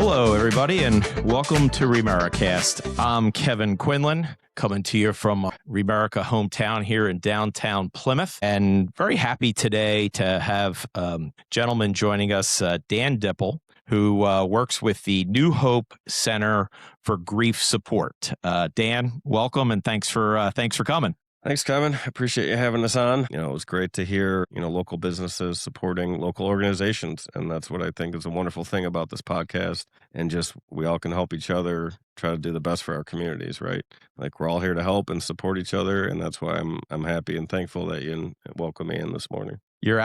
Hello, everybody, and welcome to Remericast. I'm Kevin Quinlan, coming to you from Remerica hometown here in downtown Plymouth, and very happy today to have a gentleman joining us, Dan Dipple, who works with the New Hope Center for Grief Support. Dan, welcome, and thanks for coming. Thanks, Kevin. I appreciate you having us on. It was great to hear, local businesses supporting local organizations. And that's what I think is a wonderful thing about this podcast. And just we all can help each other, try to do the best for our communities, right? Like we're all here to help and support each other. And that's why I'm happy and thankful that you welcome me in this morning. You're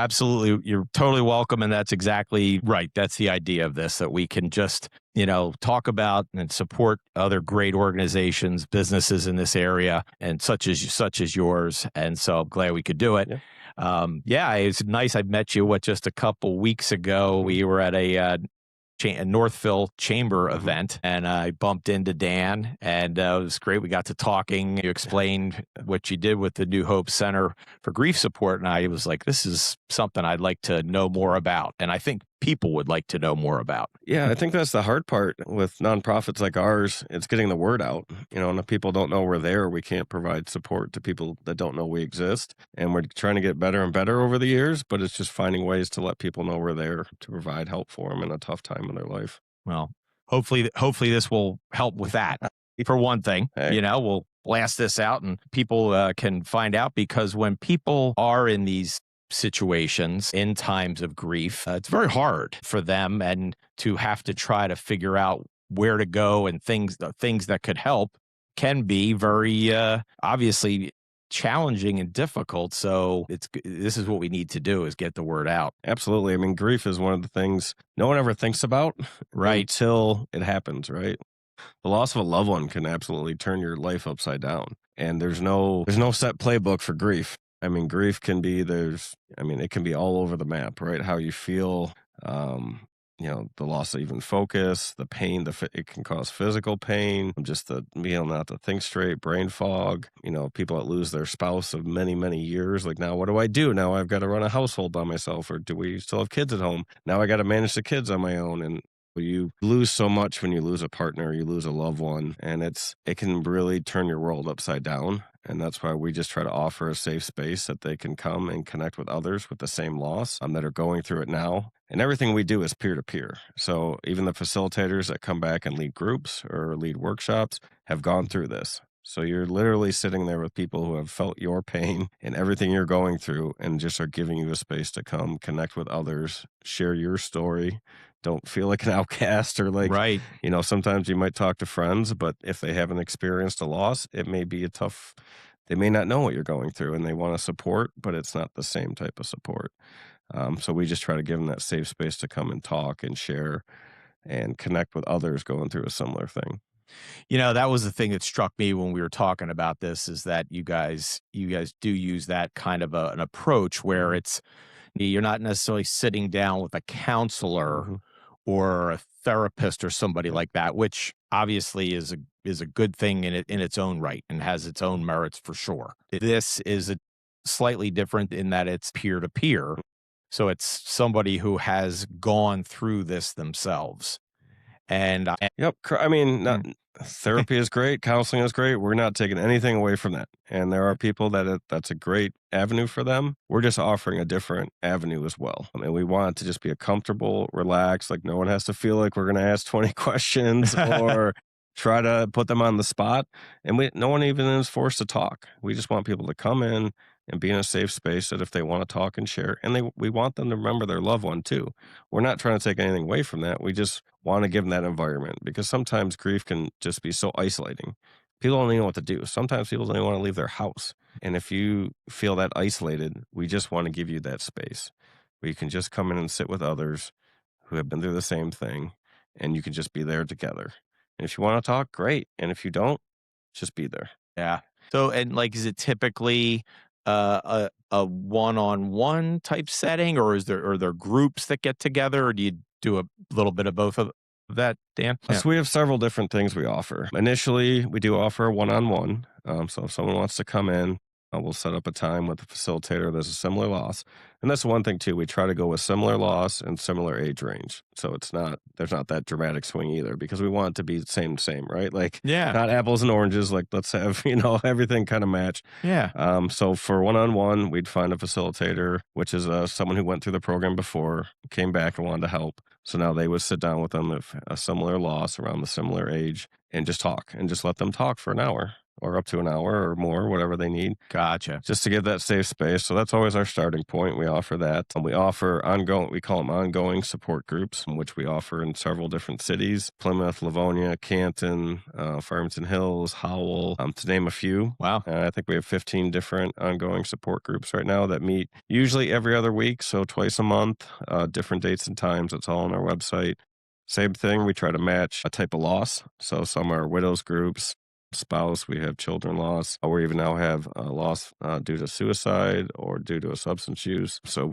totally welcome. And that's exactly right. That's the idea of this, that we can just, talk about and support other great organizations, businesses in this area, and such as yours. And so I'm glad we could do it. Yeah. It's nice. I met you, just a couple weeks ago. We were at a Northville Chamber event, and I bumped into Dan, and it was great. We got to talking. You explained what you did with the New Hope Center for Grief Support, and I was like, this is something I'd like to know more about, and I think people would like to know more about. Yeah, I think that's the hard part with nonprofits like ours. It's getting the word out, and if people don't know we're there, we can't provide support to people that don't know we exist. And we're trying to get better and better over the years, but it's just finding ways to let people know we're there to provide help for them in a tough time in their life. Well, hopefully this will help with that. For one thing, we'll blast this out and people can find out, because when people are in these situations in times of grief, it's very hard for them, and to have to try to figure out where to go, and things that could help can be very obviously challenging and difficult. So this is what we need to do, is get the word out. Absolutely. I mean, grief is one of the things no one ever thinks about, right, until it happens, right? The loss of a loved one can absolutely turn your life upside down, and there's no set playbook for grief. I mean, grief can be, it can be all over the map, right? How you feel, the loss of even focus, the pain, it can cause physical pain, just not to think straight, brain fog, people that lose their spouse of many, many years. Like, now what do I do? Now I've got to run a household by myself, or do we still have kids at home? Now I got to manage the kids on my own. And you lose so much when you lose a partner, you lose a loved one, and it can really turn your world upside down. And that's why we just try to offer a safe space that they can come and connect with others with the same loss that are going through it now. And everything we do is peer-to-peer. So even the facilitators that come back and lead groups or lead workshops have gone through this. So you're literally sitting there with people who have felt your pain and everything you're going through, and just are giving you a space to come connect with others, share your story. Don't feel like an outcast, or like, right. Sometimes you might talk to friends, but if they haven't experienced a loss, it may be they may not know what you're going through, and they want to support, but it's not the same type of support. So we just try to give them that safe space to come and talk and share and connect with others going through a similar thing. That was the thing that struck me when we were talking about this, is that you guys do use that kind of an approach where you're not necessarily sitting down with a counselor or a therapist or somebody like that, which obviously is a good thing in its own right and has its own merits for sure. This is slightly different in that it's peer to peer. So it's somebody who has gone through this themselves. And yep. I mean, therapy is great. Counseling is great. We're not taking anything away from that. And there are people that's a great avenue for them. We're just offering a different avenue as well. I mean, we want it to just be a comfortable, relaxed, like no one has to feel like we're going to ask 20 questions or try to put them on the spot. And no one even is forced to talk. We just want people to come in and be in a safe space that if they want to talk and share, and we want them to remember their loved one too. We're not trying to take anything away from that. We just want to give them that environment, because sometimes grief can just be so isolating. People don't even know what to do. Sometimes people don't even want to leave their house. And if you feel that isolated, we just want to give you that space where you can just come in and sit with others who have been through the same thing, and you can just be there together. And if you want to talk, great. And if you don't, just be there. Yeah. So, and is it typically a one-on-one type setting, or are there groups that get together, or do you do a little bit of both of that, Dan? So we have several different things we offer. Initially, we do offer a one-on-one. So if someone wants to come in, We'll set up a time with the facilitator. There's a similar loss. And that's one thing too. We try to go with similar loss and similar age range. So there's not that dramatic swing either because we want it to be the same, right? Like Yeah. not apples and oranges. Like let's have, everything kind of match. Yeah. So for one-on-one, we'd find a facilitator, which is someone who went through the program before, came back and wanted to help. So now they would sit down with them if a similar loss around the similar age and just talk and just let them talk for an hour or up to an hour or more, whatever they need, Gotcha. just to give that safe space. So that's always our starting point. We offer that. And we offer we call them ongoing support groups, which we offer in several different cities: Plymouth, Livonia, Canton, Farmington Hills, Howell, to name a few. Wow. I think we have 15 different ongoing support groups right now that meet usually every other week, so twice a month, different dates and times. It's all on our website. Same thing, we try to match a type of loss. So some are widows groups, spouse, we have children loss, or we even now have loss due to suicide or due to a substance use. So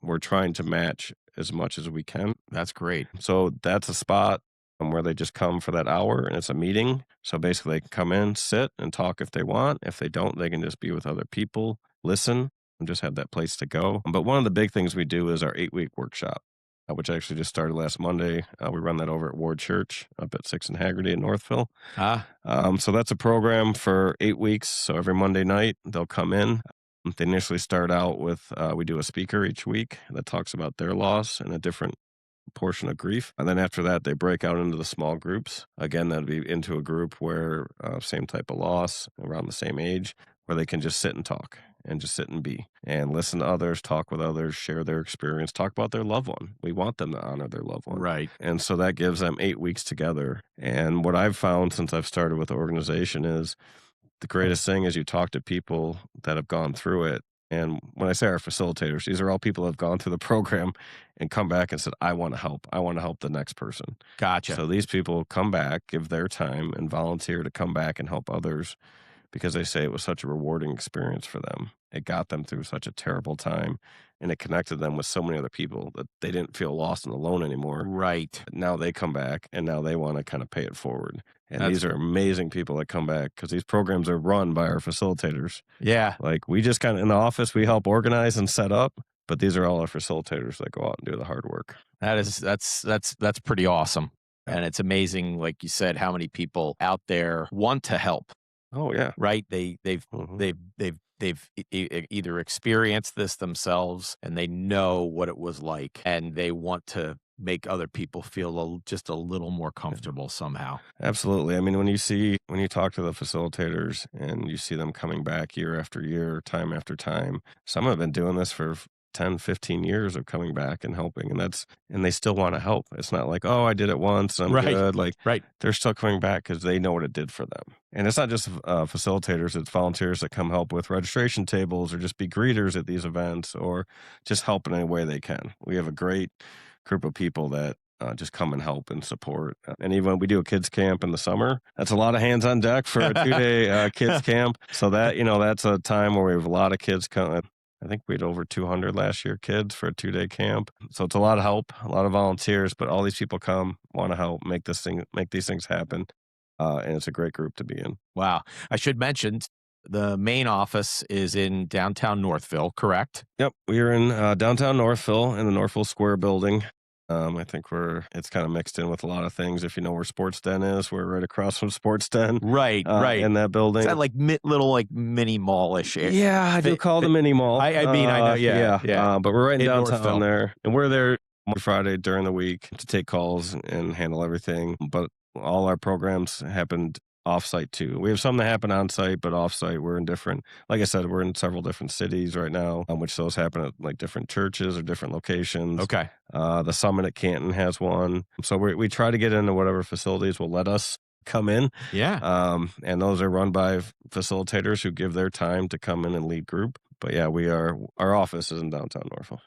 we're trying to match as much as we can. That's great. So that's a spot where they just come for that hour and it's a meeting. So basically they can come in, sit and talk if they want. If they don't, they can just be with other people, listen, and just have that place to go. But one of the big things we do is our 8-week workshop, which actually just started last Monday. We run that over at Ward Church up at 6th and Haggerty in Northville. Ah, So that's a program for 8 weeks. So every Monday night they'll come in. They initially start out with, we do a speaker each week that talks about their loss and a different portion of grief. And then after that, they break out into the small groups. Again, that'd be into a group where same type of loss, around the same age, where they can just sit and talk and just sit and be and listen to others, talk with others, share their experience, talk about their loved one. We want them to honor their loved one. right. And so that gives them 8 weeks together. And what I've found since I've started with the organization is the greatest thing is you talk to people that have gone through it. And when I say our facilitators, these are all people that have gone through the program and come back and said, I want to help. I want to help the next person. Gotcha. So these people come back, give their time, and volunteer to come back and help others because they say it was such a rewarding experience for them. It got them through such a terrible time, and it connected them with so many other people that they didn't feel lost and alone anymore. Right. Now they come back, and now they want to kind of pay it forward. And That's- these are amazing people that come back because these programs are run by our facilitators. Yeah. Like we just kind of in the office, we help organize and set up, but these are all our facilitators that go out and do the hard work. That's pretty awesome. Yeah. And it's amazing, like you said, how many people out there want to help, Oh yeah. right? They've Mhm. either experienced this themselves and they know what it was like and they want to make other people feel just a little more comfortable somehow. Absolutely. I mean, when you talk to the facilitators and you see them coming back year after year, time after time, some have been doing this for 10, 15 years of coming back and helping. And they still want to help. It's not like, oh, I did it once, I'm Right. good. Like Right. they're still coming back because they know what it did for them. And it's not just facilitators, it's volunteers that come help with registration tables or just be greeters at these events or just help in any way they can. We have a great group of people that just come and help and support. And even when we do a kids camp in the summer, that's a lot of hands on deck for a 2-day kids camp. So that, that's a time where we have a lot of kids come. I think we had over 200 last year kids for a 2-day camp. So it's a lot of help, a lot of volunteers, but all these people come, want to help make these things happen. And it's a great group to be in. Wow. I should mention the main office is in downtown Northville, correct? Yep. We are in downtown Northville in the Northville Square building. I think it's kind of mixed in with a lot of things. If you know where Sports Den is, we're right across from Sports Den. Right. In that building. Is that like little like mini mallish area? Yeah, I do call the mini mall. I mean, I know. Yeah. But we're right in downtown Northville. there, and we're there Monday, Friday during the week to take calls and handle everything. But all our programs happened off-site too. We have some that happen on-site, but off-site we're in different. Like I said, we're in several different cities right now, which those happen at like different churches or different locations. Okay. The Summit at Canton has one, so we try to get into whatever facilities will let us come in. Yeah. And those are run by facilitators who give their time to come in and lead group. But yeah, our office is in downtown Norfolk.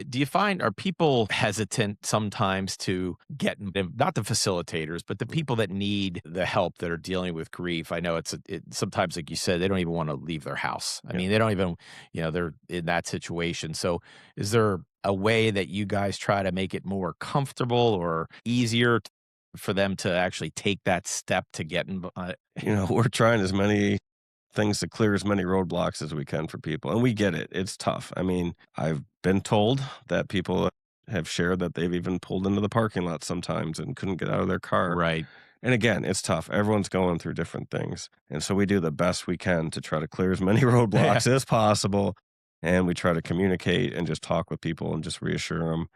Do you find, are people hesitant sometimes to get, not the facilitators, but the people that need the help that are dealing with grief? I know sometimes, like you said, they don't even want to leave their house. I mean, they don't even, they're in that situation. So is there a way that you guys try to make it more comfortable or easier for them to actually take that step to get in? We're trying as many things to clear as many roadblocks as we can for people. And we get it. It's tough. I mean, I've been told that people have shared that they've even pulled into the parking lot sometimes and couldn't get out of their car. Right. And again, it's tough. Everyone's going through different things. And so we do the best we can to try to clear as many Yeah. roadblocks as possible. And we try to communicate and just talk with people and just reassure them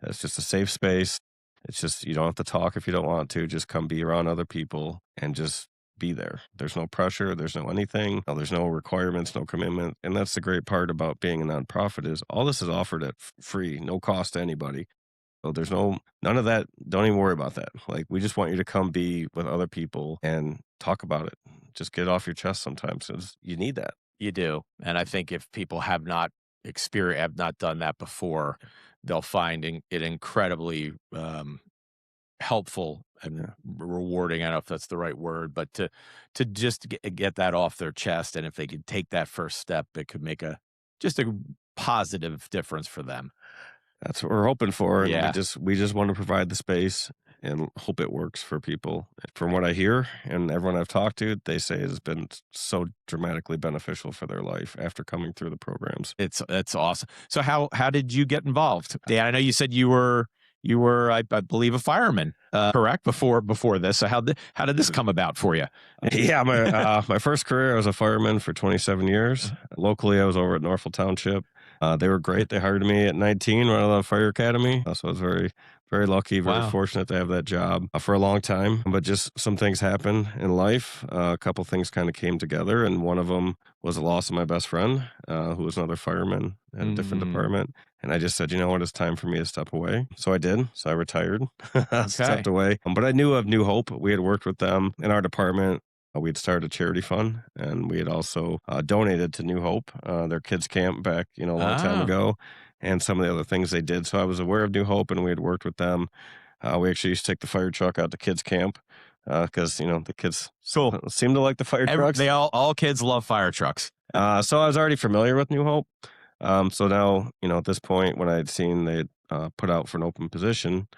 it's just a safe space. It's just, you don't have to talk if you don't want to. Just come be around other people and just be there. There's no pressure. There's no anything. There's no requirements, no commitment. And that's the great part about being a nonprofit is all this is offered at free, no cost to anybody. So there's none of that. Don't even worry about that. Like we just want you to come be with other people and talk about it. Just get off your chest sometimes. You need that. You do, and I think if people have not done that before, they'll find it incredibly, helpful and Yeah. rewarding. I don't know if that's the right word, but to just get that off their chest, and if they could take that first step, it could make a positive difference for them. That's what we're hoping for, and Yeah, we just want to provide the space and hope it works for people. From what I hear and everyone I've talked to, they say it has been so dramatically beneficial for their life after coming through the programs. it's awesome. So how did you get involved? Dan, I know you said you were I believe a fireman, correct? Before this. So how did this come about for you? Yeah, my first career, I was a fireman for 27 years. Locally, I was over at Norfolk Township. They were great. They hired me at 19 right out of the fire academy. So I was very lucky, very Wow. fortunate to have that job for a long time. But just some things happen in life. A couple things kind of came together, and one of them was the loss of my best friend, who was another fireman at a different Mm, department. And I just said, you know what, it's time for me to step away. So I did. So I retired, stepped okay. away. But I knew of New Hope. We had worked with them in our department. We'd started a charity fund, and we had also donated to New Hope, their kids camp back, a long time Ah, ago, and some of the other things they did. So I was aware of New Hope, and we had worked with them. We actually used to take the fire truck out to kids camp because the kids cool. seem to like the fire trucks. They all kids love fire trucks. So I was already familiar with New Hope. So now, at this point, when I had seen they put out for an open position,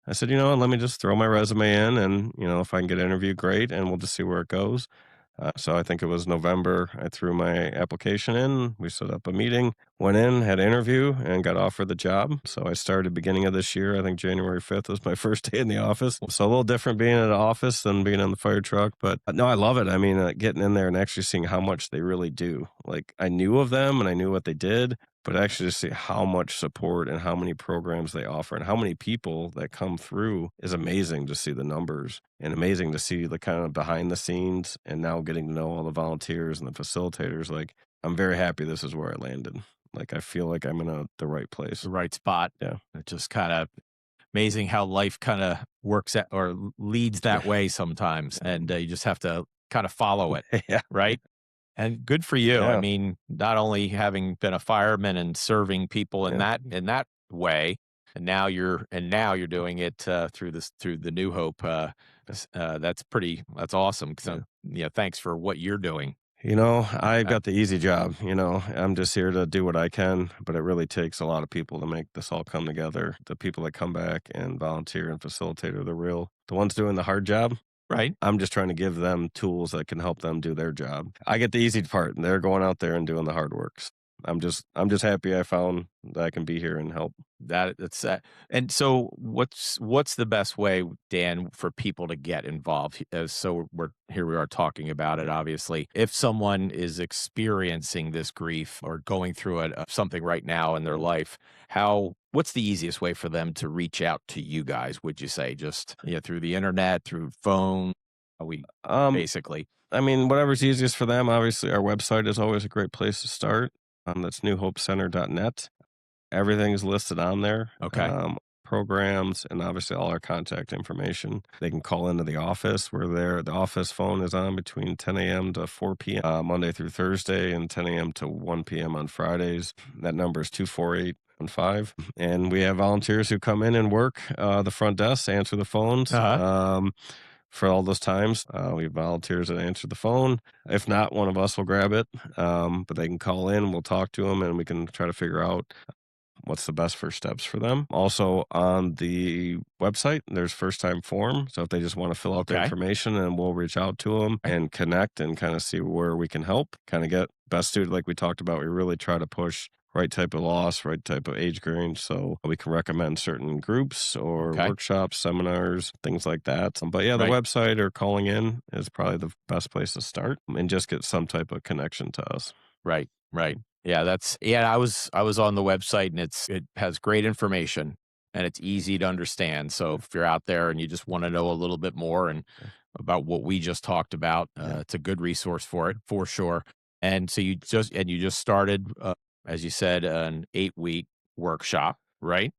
I said, let me just throw my resume in and, if I can get an interview, great. And we'll just see where it goes. So I think it was November. I threw my application in. We set up a meeting, went in, had an interview, and got offered the job. So I started beginning of this year. I think January 5th was my first day in the office. So a little different being in the office than being on the fire truck. But no, I love it. I mean, getting in there and actually seeing how much they really do. Like I knew of them and I knew what they did, but actually to see how much support and how many programs they offer and how many people that come through is amazing to see the numbers and amazing to see the kind of behind the scenes and now getting to know all the volunteers and the facilitators. Like I'm very happy this is where I landed. Like I feel like I'm in the right The place. right spot. Yeah. It's just kind of amazing how life kind of works at or leads that Yeah. way sometimes, and you just have to kind of follow it, Yeah. right? And good for you. I Yeah. mean, not only having been a fireman and serving people in Yeah. that way, and now you're doing it through the New Hope. That's awesome. So Yeah. yeah, thanks for what you're doing. I've Uh, got the easy job. I'm just here to do what I can, but it really takes a lot of people to make this all come together. The people that come back and volunteer and facilitate are the ones doing the hard job. right. I'm just trying to give them tools that can help them do their job. I get the easy part, and they're going out there and doing the hard works. I'm just happy I found that I can be here and help. That's that. And so, what's the best way, Dan, for people to get involved? So here we are talking about it. Obviously, if someone is experiencing this grief or going through something right now in their life, what's the easiest way for them to reach out to you guys? Would you say just through the internet, through phone? We Um, basically I mean, whatever's easiest for them. Obviously, our website is always a great place to start. That's newhopecenter.net. Everything's listed on there. okay. Programs and obviously all our contact information. They can call into the office. We're there. The office phone is on between 10 a.m. to 4 p.m. Monday through Thursday and 10 a.m. to 1 p.m. on Fridays. That number is 248-15. And we have volunteers who come in and work the front desk, answer the phones. Uh huh. For all those times, we have volunteers that answer the phone. If not, one of us will grab it. But they can call in, we'll talk to them, and we can try to figure out what's the best first steps for them. Also on the website, there's first time form. So if they just want to fill out the Okay. information, and we'll reach out to them and connect and kind of see where we can help, kind of get best suited like we talked about. We really try to push right type of loss, right type of age range. So we can recommend certain groups or Okay. workshops, seminars, things like that. But yeah, the Right. website or calling in is probably the best place to start and just get some type of connection to us. Right. Right. Yeah, I was on the website, and it has great information, and it's easy to understand. So if you're out there and you just want to know a little bit more and about what we just talked about, Yeah. it's a good resource for it, for sure. And so you just started, as you said, an 8-week workshop, right?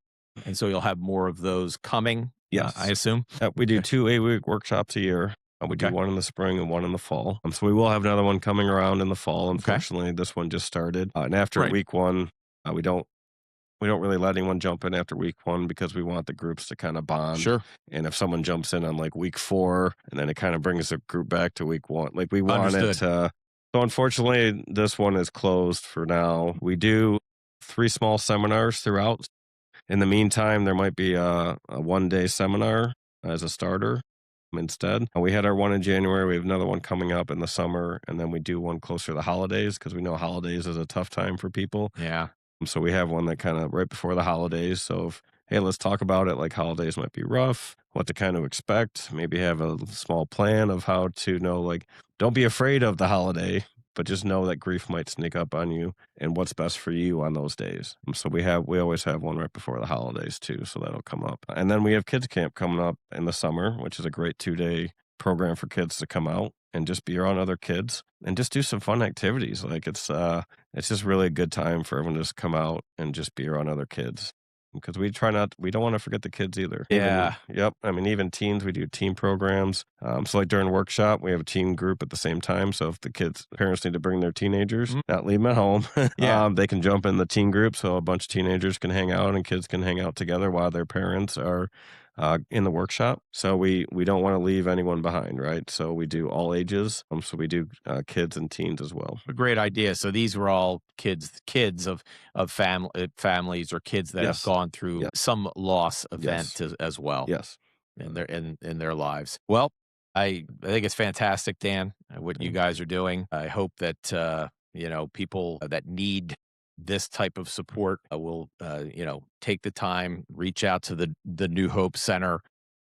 And so you'll have more of those coming, I Yes. assume. We do Okay. 2 8-week workshops a year. We do Okay. one in the spring and one in the fall. So we will have another one coming around in the fall. Okay. Unfortunately, this one just started. And after Right. week 1, we don't really let anyone jump in after week 1 because we want the groups to kind of bond. Sure. And if someone jumps in on like week 4, and then it kind of brings the group back to week 1, like we want it Understood. to. So unfortunately, this one is closed for now. We do 3 small seminars throughout. In the meantime, there might be a 1-day seminar as a starter instead. We had our one in January. We have another one coming up in the summer, and then we do one closer to the holidays because we know holidays is a tough time for people. Yeah. So we have one that kind of right before the holidays. So if, hey, let's talk about it. Like holidays might be rough, what to kind of expect. Maybe have a small plan of how to know, like, don't be afraid of the holiday, but just know that grief might sneak up on you and what's best for you on those days. So we always have one right before the holidays too. So that'll come up. And then we have kids camp coming up in the summer, which is a great 2-day program for kids to come out and just be around other kids and just do some fun activities. Like it's just really a good time for everyone to just come out and just be around other kids. Because we don't want to forget the kids either. Even, Yeah. yep. I mean, even teens, we do teen programs. So like during workshop, we have a teen group at the same time. So if the parents need to bring their teenagers, Mhm. not leave them at home, Yeah. they can jump in the teen group. So a bunch of teenagers can hang out and kids can hang out together while their parents are in the workshop. So we don't want to leave anyone behind, right? So we do all ages. So we do kids and teens as well. A great idea. So these were all kids of families or kids that have Yes. gone through Yeah. some loss Yes. event as well Yes. in their lives. Well, I think it's fantastic, Dan, what you Okay. guys are doing. I hope that people that need this type of support will take the time, reach out to the New Hope Center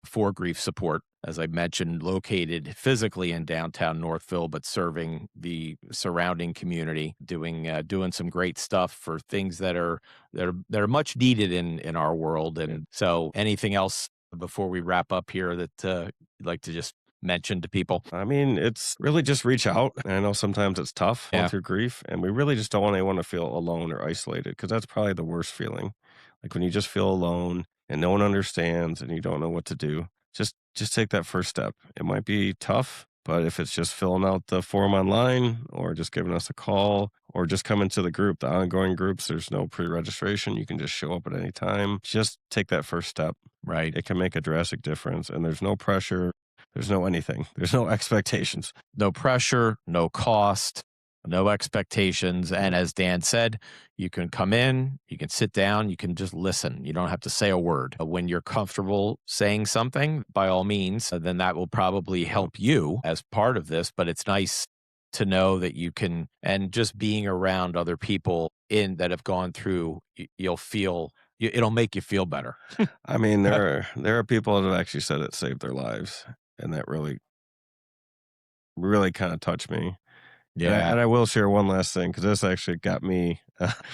for grief support, as I mentioned, located physically in downtown Northville, but serving the surrounding community, doing some great stuff for things that are much needed in our world. Yeah. And so, anything else before we wrap up here that you'd like to just mention to people? I mean, it's really just reach out. And I know sometimes it's tough going Yeah. through grief, and we really just don't want anyone to feel alone or isolated because that's probably the worst feeling. Like when you just feel alone and no one understands and you don't know what to do. Just take that first step. It might be tough, but if it's just filling out the form online or just giving us a call or just coming to the group, the ongoing groups, there's no pre-registration. You can just show up at any time. Just take that first step. Right. It can make a drastic difference, and there's no pressure. There's no anything. There's no expectations. No pressure, no cost, no expectations. And as Dan said, you can come in, you can sit down, you can just listen. You don't have to say a word. When you're comfortable saying something, by all means, then that will probably Yep. help you as part of this. But it's nice to know that you can, and just being around other people in that have gone through, you'll feel, it'll make you feel better. I mean, there are people that have actually said it saved their lives, and that really, really kind of touched me. And I, Yeah, and I will share one last thing because this actually got me.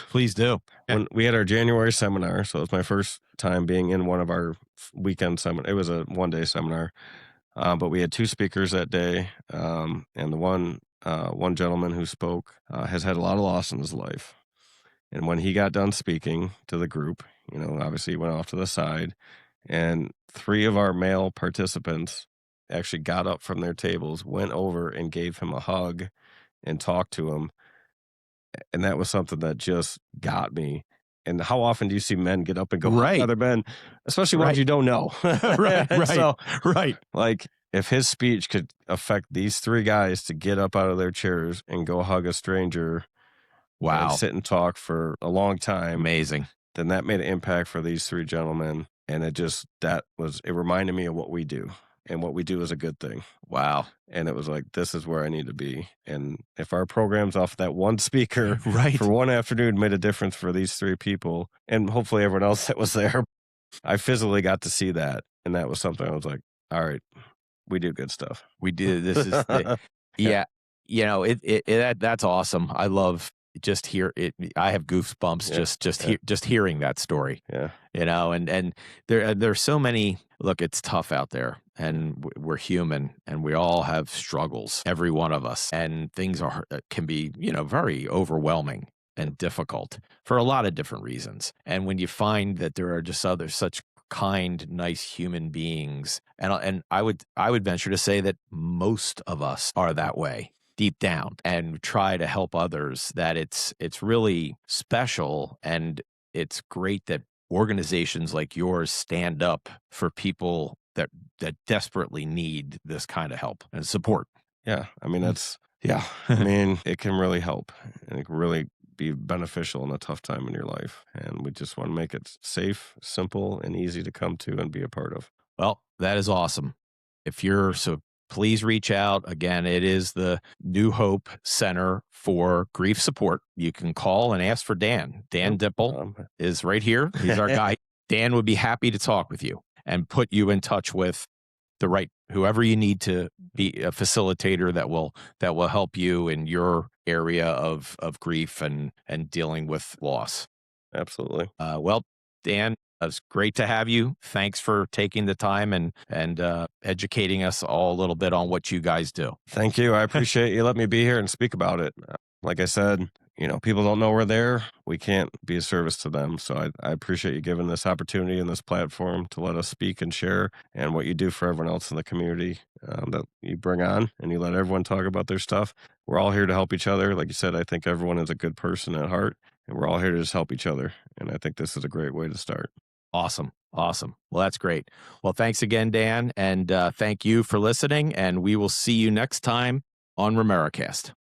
please do. Yeah. When we had our January seminar, so it was my first time being in one of our weekend seminar. It was a 1-day seminar, but we had 2 speakers that day, and the one gentleman who spoke has had a lot of loss in his life. And when he got done speaking to the group, obviously he went off to the side, and 3 of our male participants actually got up from their tables, went over and gave him a hug and talked to him. And that was something that just got me. And how often do you see men get up and go hug Right, other men, especially ones right, you don't know? right, And right, so, right. like, if his speech could affect these 3 guys to get up out of their chairs and go hug a stranger and Wow, sit and talk for a long time, amazing. then that made an impact for these 3 gentlemen, and it reminded me of what we do, and what we do is a good thing, Wow. and it was like, "This is where I need to be," and if our programs off that one speaker for Right. one afternoon made a difference for these 3 people, and hopefully everyone else that was there, I physically got to see that, and that was something I was like, "Alright, we do good stuff." We did. This is the Yeah, yeah. That's awesome. I love just hear it. I have goosebumps yeah, yeah, just hearing that story. yeah, And there's so many. Look, it's tough out there, and we're human, and we all have struggles, every one of us, and things can be very overwhelming and difficult for a lot of different reasons. And when you find that there are just other such kind, nice human beings, and I would venture to say that most of us are that way deep down, and try to help others, that it's really special, and it's great that organizations like yours stand up for people that desperately need this kind of help and support. yeah, I mean, Mm. that's Yeah. I mean, it can really help, and it can really be beneficial in a tough time in your life, and we just wanna make it safe, simple, and easy to come to and be a part of. Well, that is awesome. Please reach out. Again, it is the New Hope Center for Grief Support. You can call and ask for Dan. Dan Yep, Dipple is right here. He's our guy. Dan would be happy to talk with you and put you in touch with the right whoever you need to be a facilitator that will help you in your area of grief and dealing with loss. Absolutely. Well, Dan, it was great to have you. Thanks for taking the time and educating us all a little bit on what you guys do. Thank you, I appreciate you letting me be here and speak about it. Like I said, people don't know we're there, we can't be a service to them, so I appreciate you giving this opportunity and this platform to let us speak and share, and what you do for everyone else in the community, that you bring on, and you let everyone talk about their stuff. We're all here to help each other. Like you said, I think everyone is a good person at heart, and we're all here to just help each other, and I think this is a great way to start. Awesome. Awesome. Well, that's great. Well, thanks again, Dan. And thank you for listening. And we will see you next time on Romericast.